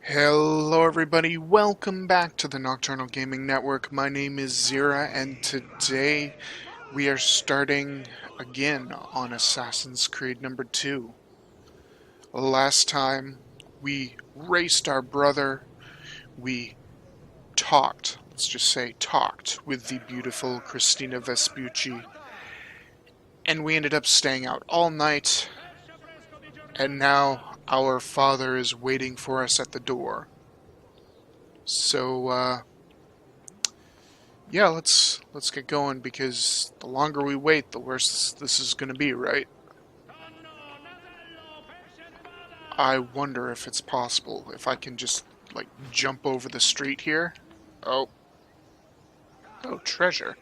Hello everybody, welcome back to the Nocturnal Gaming Network. My name is Xeriua, and today we are starting again on Assassin's Creed number 2. Last time we raced our brother, we talked, let's just say talked, with the beautiful Christina Vespucci, and we ended up staying out all night, and now our father is waiting for us at the door. So, yeah, let's get going, because the longer we wait, the worse this is going to be, right? I wonder if it's possible, if I can just, like, jump over the street here. Oh, treasure.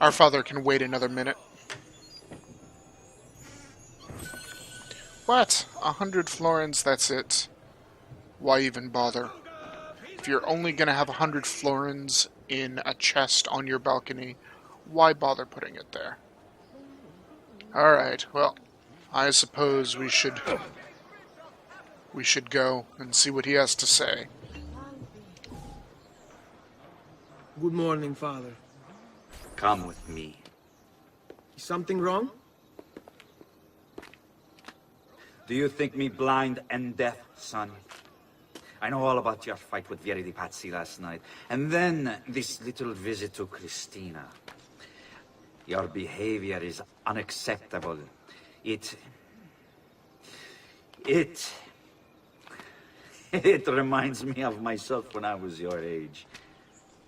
Our father can wait another minute. What? 100 florins, that's it. Why even bother? If you're only going to have 100 florins in a chest on your balcony, why bother putting it there? Alright, well, I suppose we should go and see what he has to say. Good morning, Father. Come with me. Is something wrong? Do you think me blind and deaf, son? I know all about your fight with Pazzi last night, and then this little visit to Christina. Your behavior is unacceptable. It reminds me of myself when I was your age.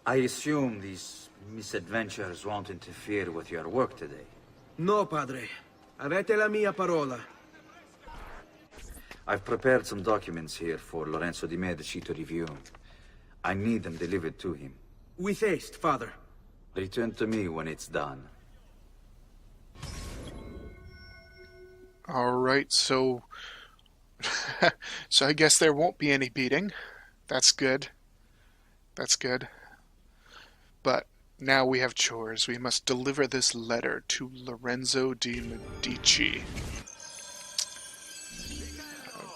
I assume these misadventures won't interfere with your work today. No, Padre. Avete la mia parola. I've prepared some documents here for Lorenzo di Medici to review. I need them delivered to him. With haste, Father. Return to me when it's done. Alright, so I guess there won't be any beating. That's good. That's good. But now we have chores. We must deliver this letter to Lorenzo di Medici.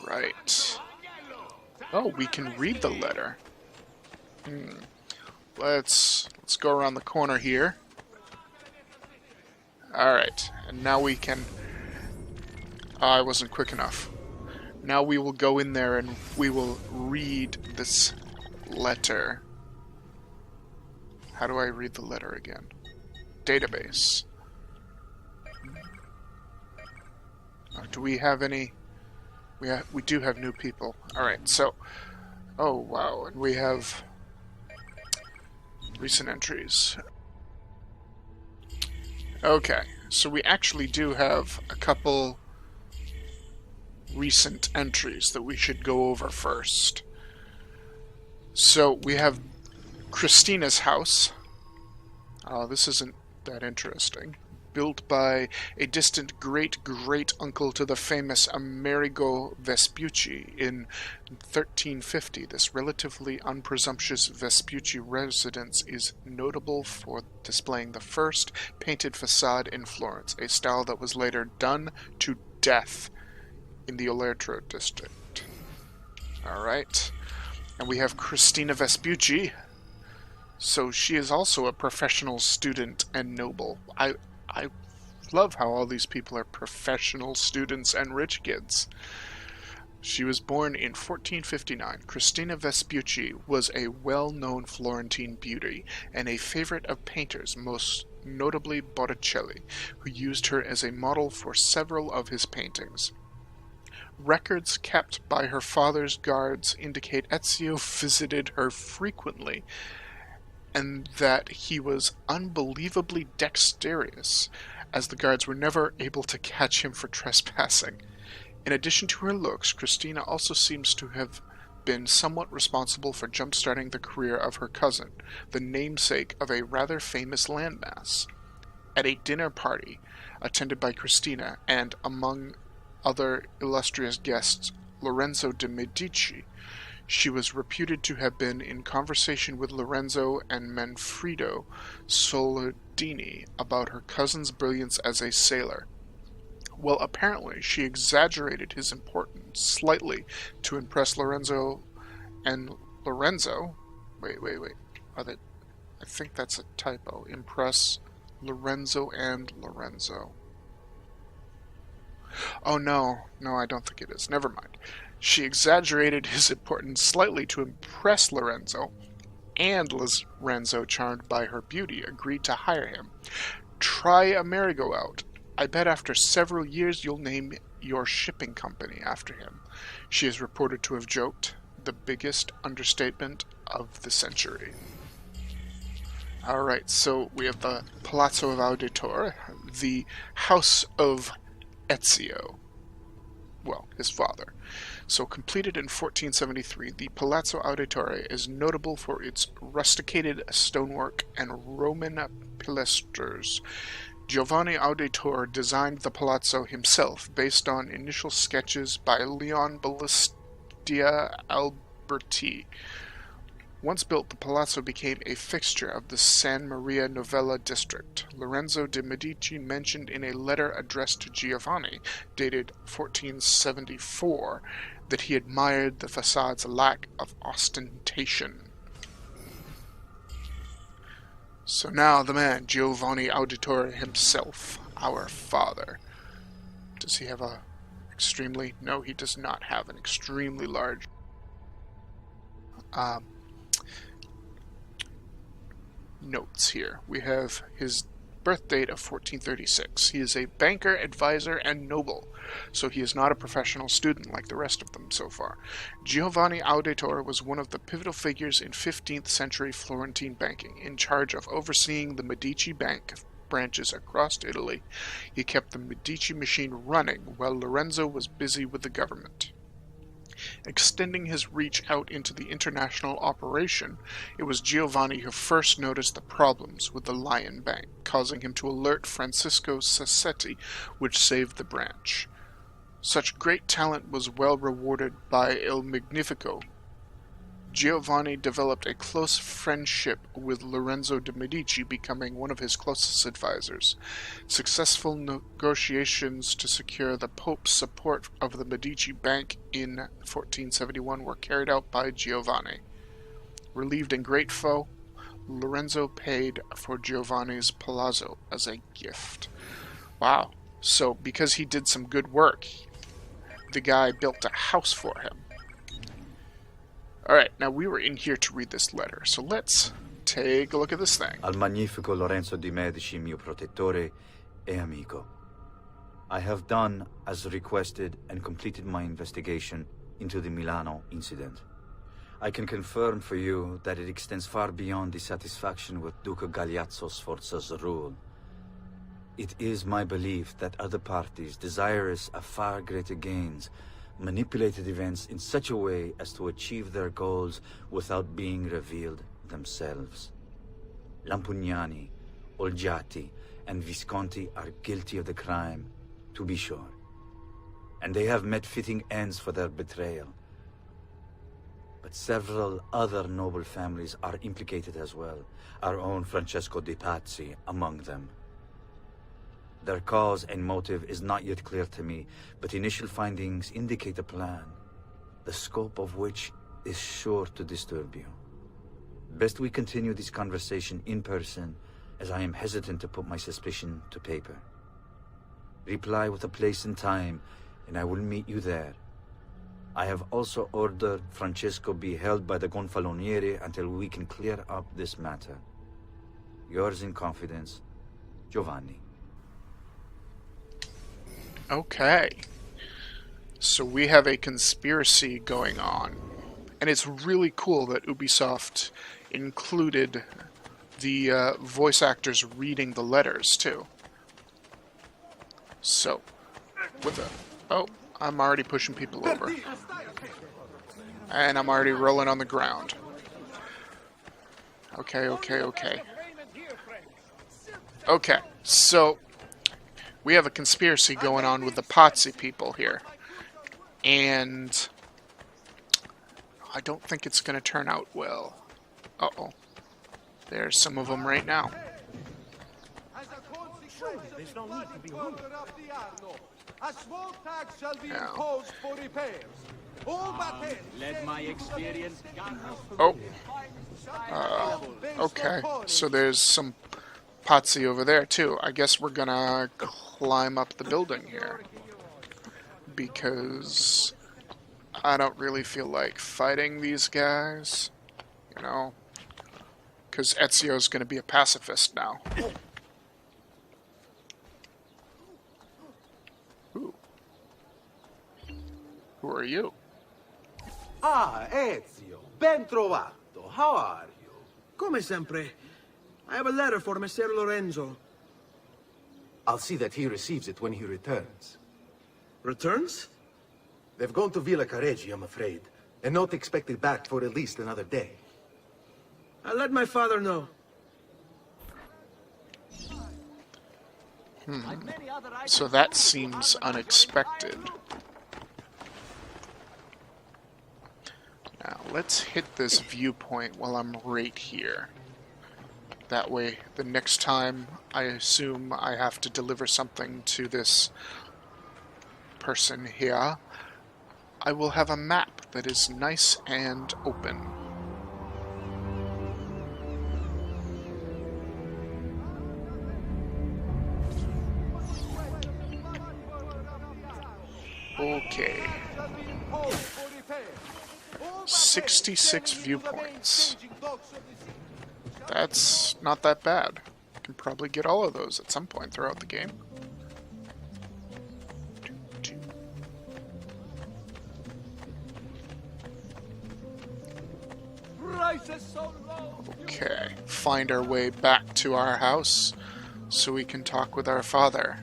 Right. Oh, we can read the letter. Let's go around the corner here. Alright, and now we can... I wasn't quick enough. Now we will go in there and we will read this letter. How do I read the letter again? Database. Do we have any... We do have new people. Alright, so... Oh, wow. And we have... recent entries. Okay, so we actually do have a couple recent entries that we should go over first. So, we have Christina's house. Oh, this isn't that interesting. Built by a distant great-great-uncle to the famous Amerigo Vespucci in 1350. This relatively unpresumptuous Vespucci residence is notable for displaying the first painted facade in Florence, a style that was later done to death in the Olertro district. Alright. And we have Christina Vespucci. So she is also a professional student and noble. I love how all these people are professional students and rich kids. She was born in 1459. Christina Vespucci was a well-known Florentine beauty and a favorite of painters, most notably Botticelli, who used her as a model for several of his paintings. Records kept by her father's guards indicate Ezio visited her frequently, and that he was unbelievably dexterous, as the guards were never able to catch him for trespassing. In addition to her looks, Christina also seems to have been somewhat responsible for jump-starting the career of her cousin, the namesake of a rather famous landmass. At a dinner party, attended by Christina and, among other illustrious guests, Lorenzo de' Medici, she was reputed to have been in conversation with Lorenzo and Manfredo Soldini about her cousin's brilliance as a sailor. Well, apparently she exaggerated his importance slightly to impress Lorenzo and Lorenzo. Wait. Are they? I think that's a typo. Impress Lorenzo and Lorenzo. Oh no, I don't think it is. Never mind. She exaggerated his importance slightly to impress Lorenzo, and Lorenzo, charmed by her beauty, agreed to hire him. Try a merry-go-out. I bet after several years you'll name your shipping company after him. She is reported to have joked, the biggest understatement of the century. Alright, so we have the Palazzo of Auditor, the House of Ezio. Well, his father. So completed in 1473, the Palazzo Auditore is notable for its rusticated stonework and Roman pilasters. Giovanni Auditor designed the palazzo himself, based on initial sketches by Leon Battista Alberti. Once built, the palazzo became a fixture of the San Maria Novella district. Lorenzo de' Medici mentioned in a letter addressed to Giovanni, dated 1474, that he admired the facade's lack of ostentation. So now the man, Giovanni Auditore himself, our father. Does he have a extremely... No, he does not have an extremely large... notes here. We have his birth date of 1436. He is a banker, advisor, and noble, so he is not a professional student like the rest of them so far. Giovanni Auditore was one of the pivotal figures in 15th century Florentine banking, in charge of overseeing the Medici bank branches across Italy. He kept the Medici machine running while Lorenzo was busy with the government. Extending his reach out into the international operation, it was Giovanni who first noticed the problems with the Lion Bank, causing him to alert Francisco Sassetti, which saved the branch. Such great talent was well rewarded by Il Magnifico. Giovanni developed a close friendship with Lorenzo de' Medici, becoming one of his closest advisors. Successful negotiations to secure the Pope's support of the Medici Bank in 1471 were carried out by Giovanni. Relieved in great foe, Lorenzo paid for Giovanni's palazzo as a gift. Wow. So, because he did some good work, the guy built a house for him. Alright, now we were in here to read this letter, so let's take a look at this thing. Al magnifico Lorenzo di Medici, mio protettore e amico. I have done as requested and completed my investigation into the Milano incident. I can confirm for you that it extends far beyond dissatisfaction with Duca Galeazzo Sforza's rule. It is my belief that other parties, desirous of far greater gains, manipulated events in such a way as to achieve their goals without being revealed themselves. Lampugnani, Olgiati, and Visconti are guilty of the crime, to be sure. And they have met fitting ends for their betrayal. But several other noble families are implicated as well, our own Francesco de' Pazzi among them. Their cause and motive is not yet clear to me, but initial findings indicate a plan, the scope of which is sure to disturb you. Best we continue this conversation in person, as I am hesitant to put my suspicion to paper. Reply with a place and time, and I will meet you there. I have also ordered Francesco be held by the Gonfaloniere until we can clear up this matter. Yours in confidence, Giovanni. Okay. So we have a conspiracy going on. And it's really cool that Ubisoft included the voice actors reading the letters, too. So, with the... Oh, I'm already pushing people over. And I'm already rolling on the ground. Okay. Okay, so... we have a conspiracy going on with the Pazzi people here. And I don't think it's going to turn out well. Uh-oh. There's some of them right now. A small tax shall be Now. imposed for repairs. All battens. Let my experience guide us. Oh. Okay, so there's some Pazzi over there too. I guess we're gonna climb up the building here. Because I don't really feel like fighting these guys. You know? Because Ezio's gonna be a pacifist now. Ooh. Who are you? Ah, Ezio. Ben trovato. How are you? Come sempre. I have a letter for Messer Lorenzo. I'll see that he receives it when he returns. Returns? They've gone to Villa Careggi, I'm afraid, and not expected back for at least another day. I'll let my father know. So that seems unexpected. Now, let's hit this viewpoint while I'm right here. That way, the next time I assume I have to deliver something to this person here, I will have a map that is nice and open. Okay. 66 viewpoints. That's not that bad. I can probably get all of those at some point throughout the game. Okay, find our way back to our house so we can talk with our father.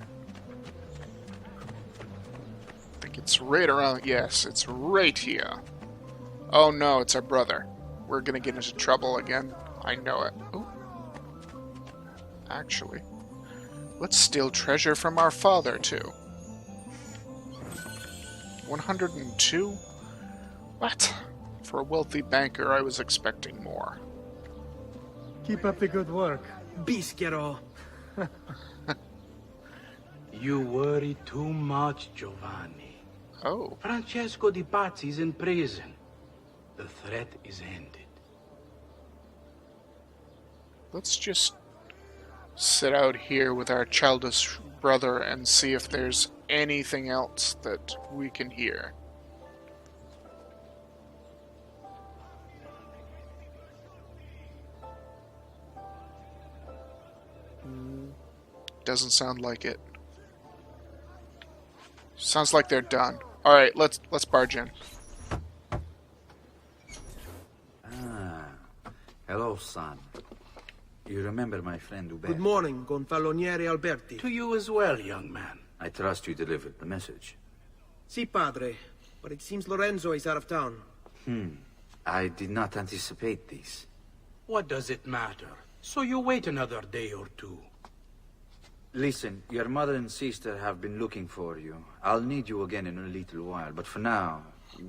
I think it's right around, yes, it's right here. Oh no, it's our brother. We're gonna get into trouble again. I know it. Ooh. Actually, let's steal treasure from our father too. 102? What? For a wealthy banker, I was expecting more. Keep up the good work. Bischero. You worry too much, Giovanni. Oh. Francesco di Pazzi is in prison. The threat is ended. Let's just sit out here with our childish brother and see if there's anything else that we can hear. Doesn't sound like it. Sounds like they're done. All right, let's barge in. Ah, hello, son. You remember my friend Uberto? Good morning, Gonfaloniere Alberti. To you as well, young man. I trust you delivered the message. Si, padre. But it seems Lorenzo is out of town. I did not anticipate this. What does it matter? So you wait another day or two. Listen, your mother and sister have been looking for you. I'll need you again in a little while, but for now,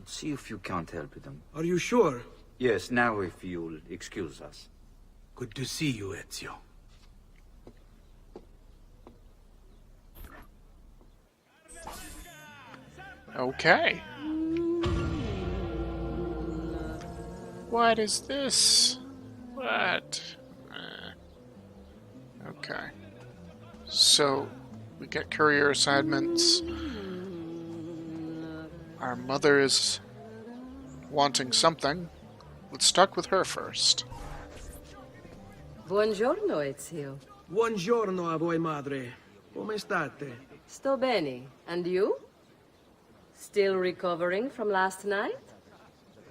see if you can't help them. Are you sure? Yes, now if you'll excuse us. Good to see you, Ezio. Okay. What is this? What? Okay. So, we get courier assignments. Our mother is wanting something. Let's talk with her first. Buongiorno, Ezio. Buongiorno a voi, madre. Come state? Sto bene. And you? Still recovering from last night?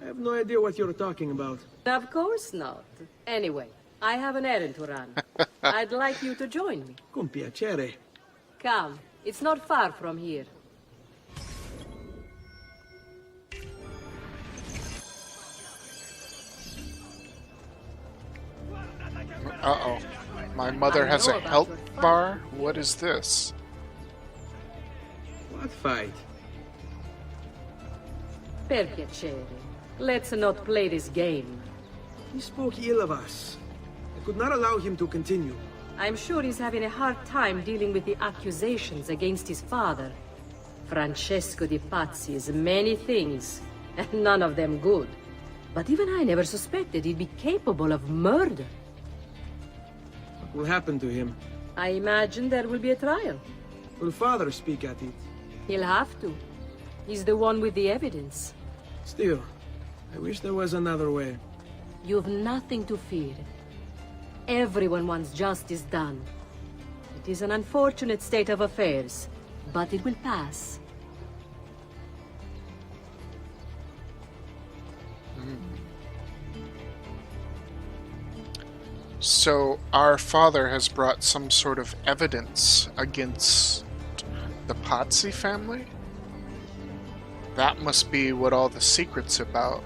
I have no idea what you're talking about. Of course not. Anyway, I have an errand to run. I'd like you to join me. Con piacere. Come, it's not far from here. Uh-oh. My mother has a health bar? What is this? What fight? Per piacere. Let's not play this game. He spoke ill of us. I could not allow him to continue. I'm sure he's having a hard time dealing with the accusations against his father. Francesco di Pazzi is many things, and none of them good. But even I never suspected he'd be capable of murder. What will happen to him? I imagine there will be a trial. Will father speak at it? He'll have to. He's the one with the evidence. Still, I wish there was another way. You've nothing to fear. Everyone wants justice done. It is an unfortunate state of affairs, but it will pass. So our father has brought some sort of evidence against the Pazzi family? That must be what all the secret's about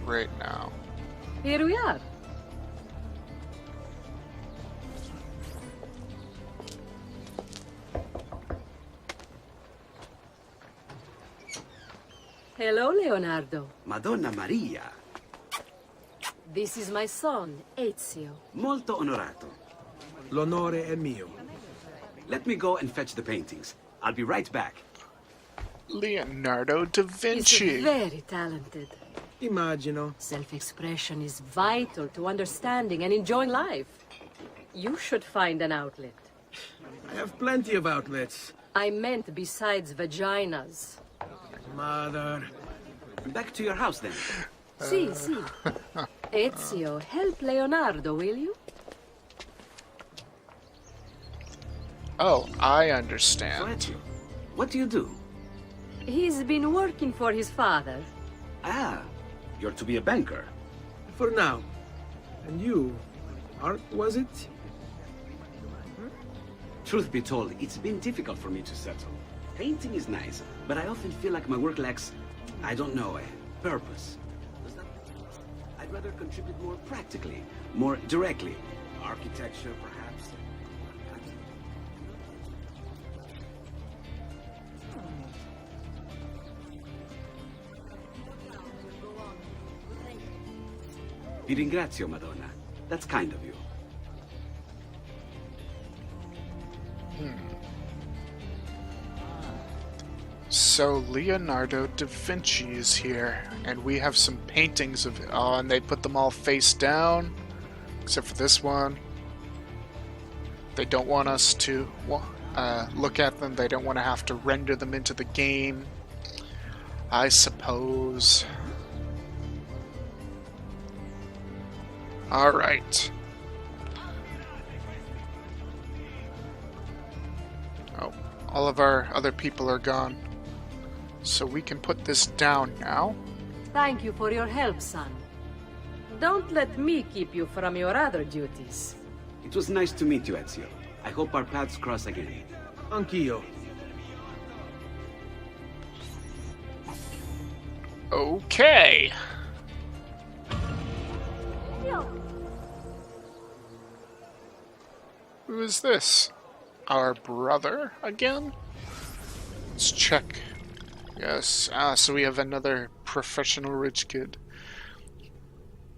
right now. Here we are. Hello, Leonardo. Madonna Maria. This is my son, Ezio. Molto onorato. L'onore è mio. Let me go and fetch the paintings. I'll be right back. Leonardo da Vinci. He's very talented. Immagino. Self-expression is vital to understanding and enjoying life. You should find an outlet. I have plenty of outlets. I meant besides vaginas. Mother. Back to your house then. Si. Ezio, help Leonardo, will you? Oh, I So understand. Ezio, what do you do? He's been working for his father. Ah, you're to be a banker. For now. And you? Art, was it? Truth be told, it's been difficult for me to settle. Painting is nice, but I often feel like my work lacks, I don't know, a purpose. Does that... I'd rather contribute more practically, more directly. Architecture, perhaps. Vi ringrazio, Madonna. That's kind of you. So Leonardo da Vinci is here, and we have some paintings of it. Oh, and they put them all face down, except for this one. They don't want us to look at them. They don't want to have to render them into the game, I suppose. Alright. Oh, all of our other people are gone. So we can put this down now. Thank you for your help, son. Don't let me keep you from your other duties. It was nice to meet you, Ezio. I hope our paths cross again. Anch'io. Okay. Who is this? Our brother again? Let's check. Yes. So we have another professional rich kid.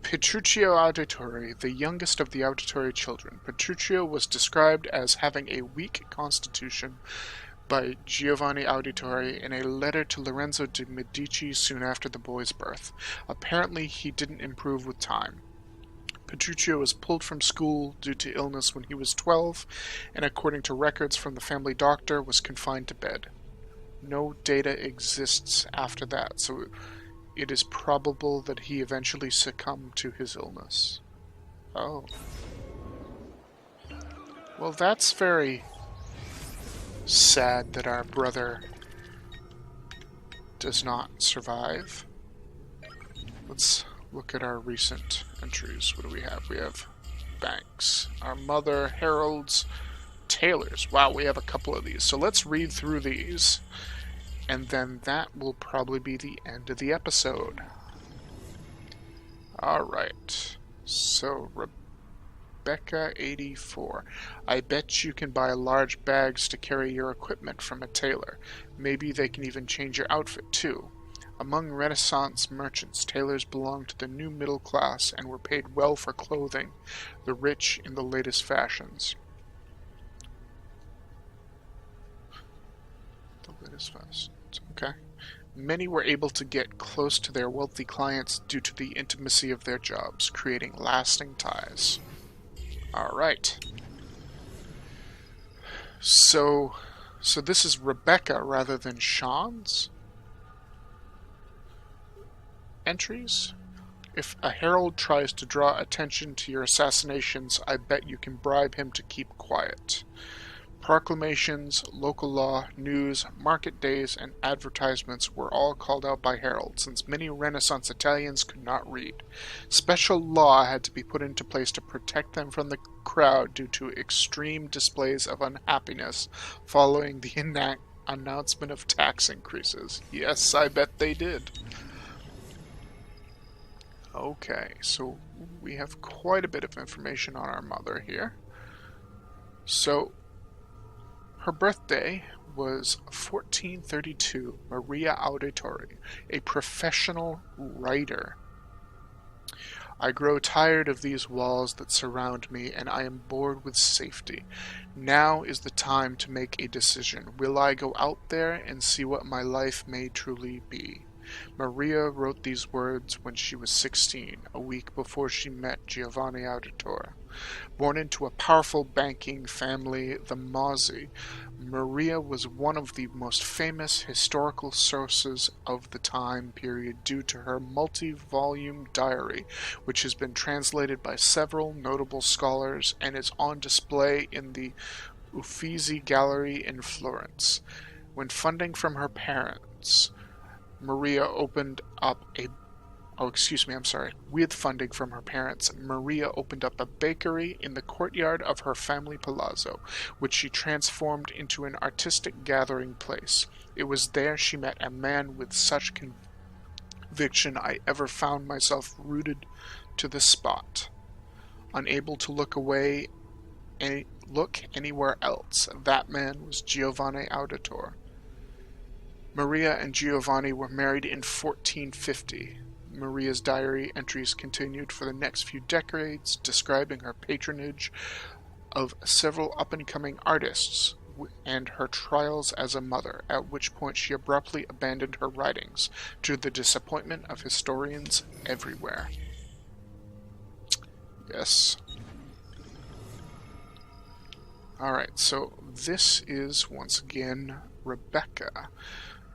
Petruchio Auditore, the youngest of the Auditore children. Petruchio was described as having a weak constitution by Giovanni Auditore in a letter to Lorenzo de' Medici soon after the boy's birth. Apparently, he didn't improve with time. Petruchio was pulled from school due to illness when he was 12, and according to records from the family doctor, was confined to bed. No data exists after that, so it is probable that he eventually succumbed to his illness. Oh. Well, that's very sad that our brother does not survive. Let's look at our recent entries. What do we have? We have banks, our mother, heralds, tailors. Wow, we have a couple of these. So let's read through these, and then that will probably be the end of the episode. Alright, so Rebecca 84. I bet you can buy large bags to carry your equipment from a tailor. Maybe they can even change your outfit too. Among Renaissance merchants, tailors belonged to the new middle class and were paid well for clothing the rich in the latest fashions. this fast. Okay. Many were able to get close to their wealthy clients due to the intimacy of their jobs, creating lasting ties. Alright. So this is Rebecca rather than Sean's entries? If a herald tries to draw attention to your assassinations, I bet you can bribe him to keep quiet. Proclamations, local law, news, market days, and advertisements were all called out by heralds, since many Renaissance Italians could not read. Special law had to be put into place to protect them from the crowd due to extreme displays of unhappiness following the announcement of tax increases. Yes, I bet they did. Okay, so we have quite a bit of information on our mother here. So, her birthday was 1432, Maria Auditori, a professional writer. I grow tired of these walls that surround me, and I am bored with safety. Now is the time to make a decision. Will I go out there and see what my life may truly be? Maria wrote these words when she was 16, a week before she met Giovanni Auditore. Born into a powerful banking family, the Pazzi, Maria was one of the most famous historical sources of the time period due to her multi-volume diary, which has been translated by several notable scholars and is on display in the Uffizi Gallery in Florence. When funding from her parents, Maria opened up a with funding from her parents, Maria opened up a bakery in the courtyard of her family palazzo, which she transformed into an artistic gathering place. It was there she met a man with such conviction I ever found myself rooted to the spot, unable to look anywhere else. That man was Giovanni Auditore. Maria and Giovanni were married in 1450. Maria's diary entries continued for the next few decades, describing her patronage of several up-and-coming artists and her trials as a mother, at which point she abruptly abandoned her writings, to the disappointment of historians everywhere. Yes. Alright, so this is, once again, Rebecca.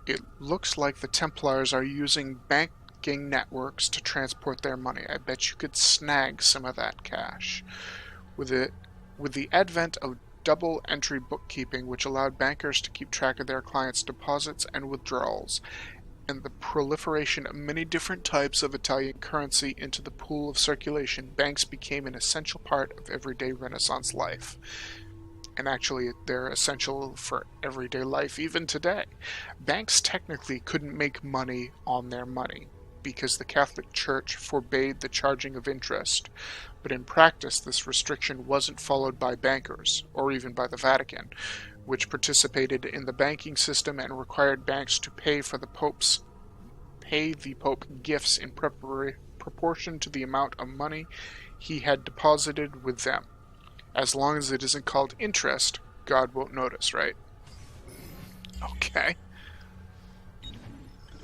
It looks like the Templars are using banking networks to transport their money. I bet you could snag some of that cash. With the advent of double entry bookkeeping, which allowed bankers to keep track of their clients' deposits and withdrawals, and the proliferation of many different types of Italian currency into the pool of circulation, banks became an essential part of everyday Renaissance life. And actually, they're essential for everyday life even today. Banks technically couldn't make money on their money, because the Catholic Church forbade the charging of interest, but in practice this restriction wasn't followed by bankers, or even by the Vatican, which participated in the banking system and required banks to pay the Pope gifts in proportion to the amount of money he had deposited with them. As long as it isn't called interest, God won't notice, right? Okay.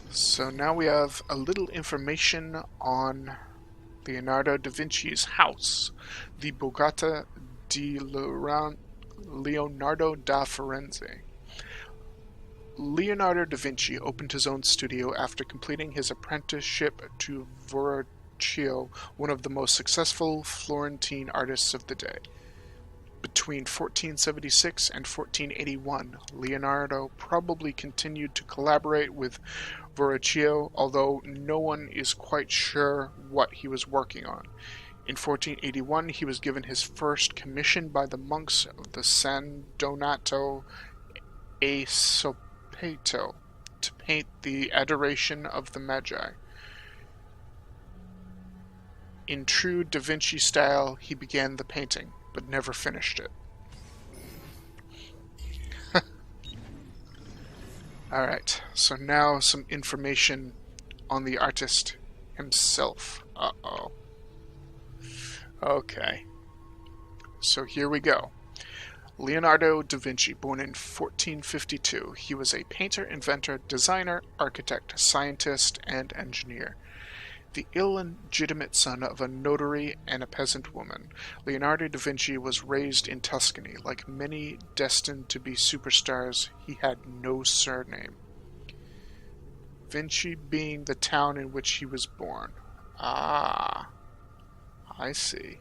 So now we have a little information on Leonardo da Vinci's house, the Borgata di Leonardo da Firenze. Leonardo da Vinci opened his own studio after completing his apprenticeship to Verrocchio, one of the most successful Florentine artists of the day. Between 1476 and 1481, Leonardo probably continued to collaborate with Verrocchio, although no one is quite sure what he was working on. In 1481, he was given his first commission by the monks of the San Donato e Sopeto to paint the Adoration of the Magi. In true Da Vinci style, he began the painting, but never finished it. Alright, so now some information on the artist himself. Uh-oh. Okay. So here we go. Leonardo da Vinci, born in 1452. He was a painter, inventor, designer, architect, scientist, and engineer. The illegitimate son of a notary and a peasant woman, Leonardo da Vinci was raised in Tuscany. Like many destined to be superstars, he had no surname. Vinci being the town in which he was born. Ah, I see.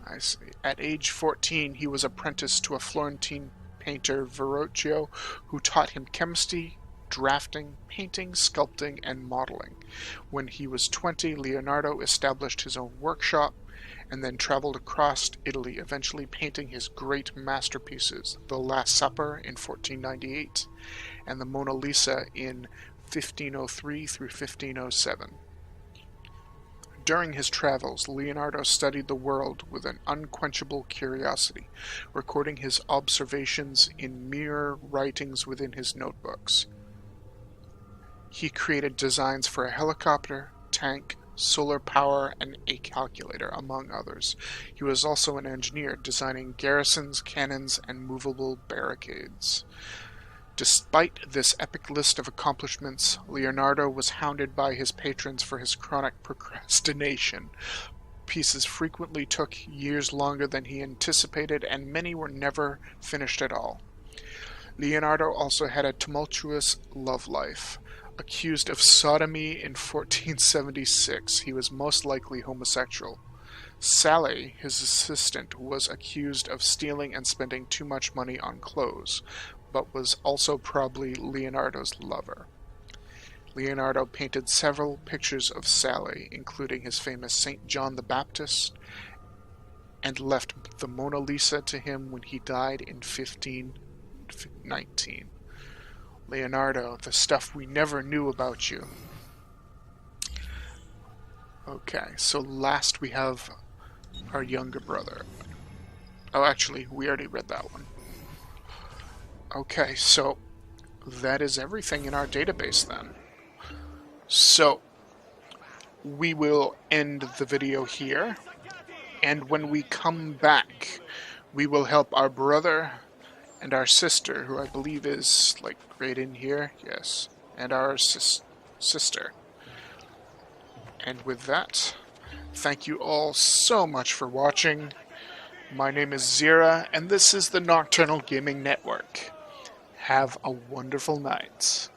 I see. At age 14, he was apprenticed to a Florentine painter, Verrocchio, who taught him chemistry, drafting, painting, sculpting, and modeling. When he was 20, Leonardo established his own workshop and then traveled across Italy, eventually painting his great masterpieces, The Last Supper in 1498 and the Mona Lisa in 1503 through 1507. During his travels, Leonardo studied the world with an unquenchable curiosity, recording his observations in mere writings within his notebooks. He created designs for a helicopter, tank, solar power, and a calculator, among others. He was also an engineer, designing garrisons, cannons, and movable barricades. Despite this epic list of accomplishments, Leonardo was hounded by his patrons for his chronic procrastination. Pieces frequently took years longer than he anticipated, and many were never finished at all. Leonardo also had a tumultuous love life. Accused of sodomy in 1476, he was most likely homosexual. Sally, his assistant, was accused of stealing and spending too much money on clothes, but was also probably Leonardo's lover. Leonardo painted several pictures of Sally, including his famous St. John the Baptist, and left the Mona Lisa to him when he died in 1519. Leonardo, the stuff we never knew about you. Okay, so last we have our younger brother. Oh, actually, we already read that one. Okay, so that is everything in our database then. So we will end the video here, and when we come back, we will help our brother and our sister, who I believe is like right in here, yes, and our sister. And with that, thank you all so much for watching. My name is Xeriua, and this is the Nocturnal Gaming Network. Have a wonderful night.